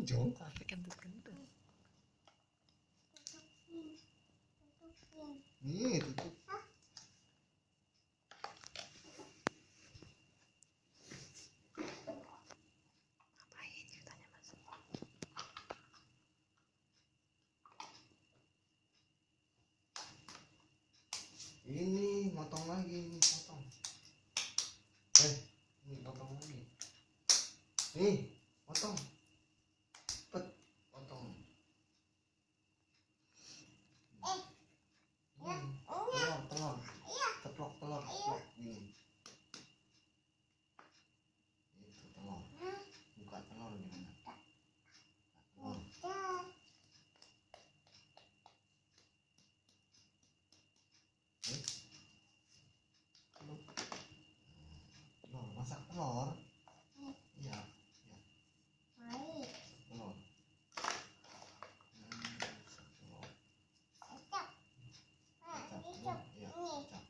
Jom. Tapi kentut-kentut. Nih, tutup. Ngapain ceritanya Mas? Ini motong lagi, ini potong. Ini potong lagi. Nih, potong. Cepet, potong. Telur. Ceplok telur, ceplok gini. Itu telur. Buka telur gimana? Telur. Telur, masak telur. Iya, iya. Telur. Masak telur. Kecap. Telur. Iya, kecap.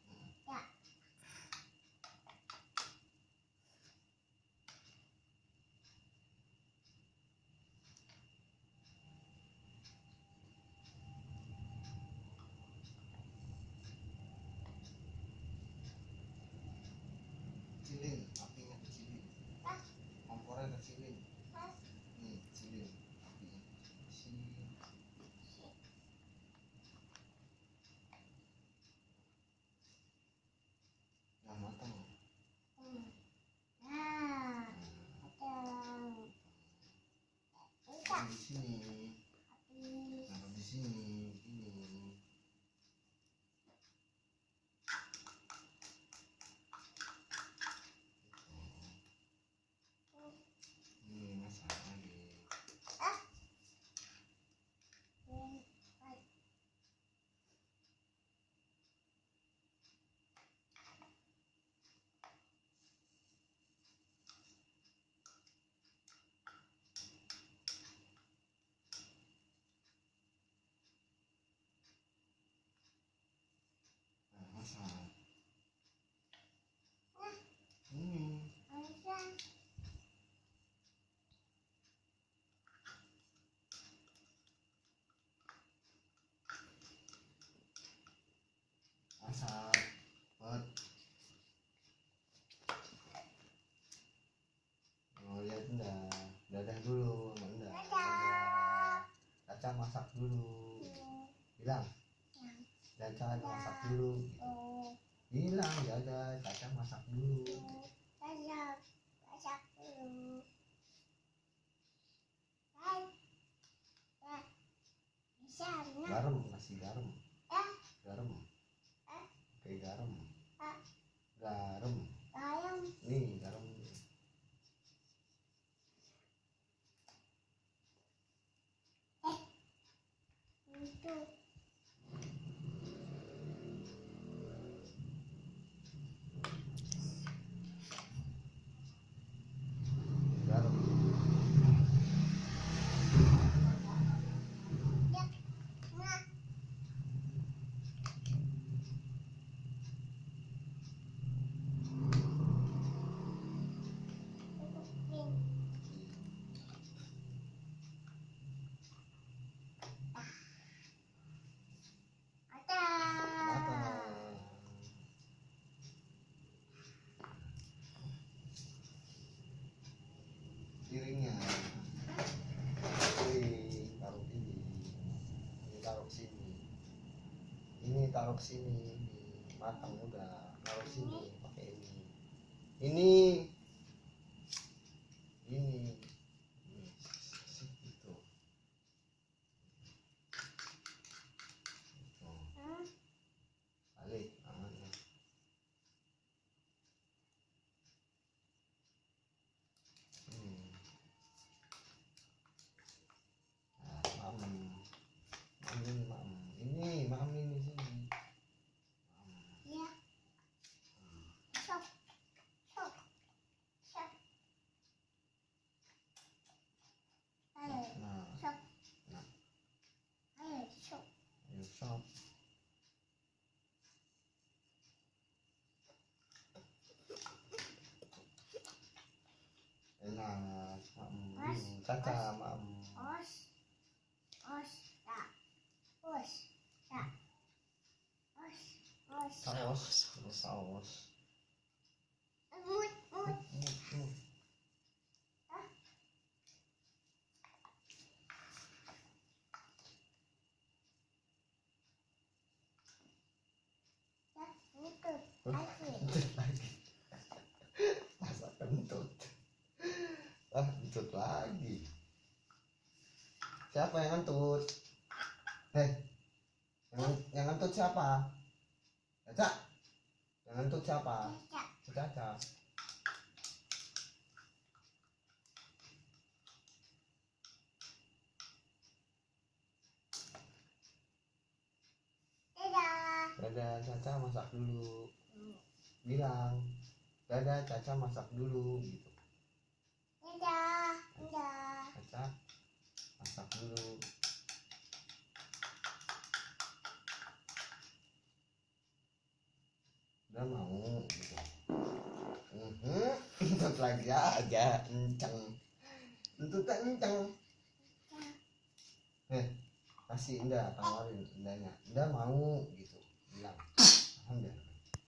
Kecilin, apinya kecilin. Kompornya kecilin. Nih, kecilin. Apinya kecilin. Nah, matang. Taruh di sini. Taruh di sini. Ini. Ini masak lagi. Nah, masak. Ini. Masak. Buat. Oh, lihat enggak? Dadah dulu sama enggak? Dadah. Caca masak dulu. Bilang. Caca masak dulu. Bilang dadah, Caca masak dulu. Garam, kasih garam. Garam. Kayak garam. Garam. Nih, garam. Garam. Piringnya taruh ini taruh sini, ini taruh sini, ini matang udah, taruh sini pakai ini itu balik tangannya. Ini maam ini sini. Ya. Sok. Ayo. Nah. Sok. Nah. Ayo sok. Ayo sok. Enak, maam. Caca, maam. saus. Kentut lagi. Masa kentut? Kentut lagi. Siapa yang kentut? Yang kentut siapa? Caca. Yang kentut siapa? Caca. Dadah, Caca masak dulu. Bilang, dadah, Caca masak dulu gitu. Caca masak dulu. Udah mau gitu. Entut lagi aja, enceng. Entutnya enceng. Kasih Indah, tawarin Indahnya. Indah mau gitu. Bilang, alhamdulillah.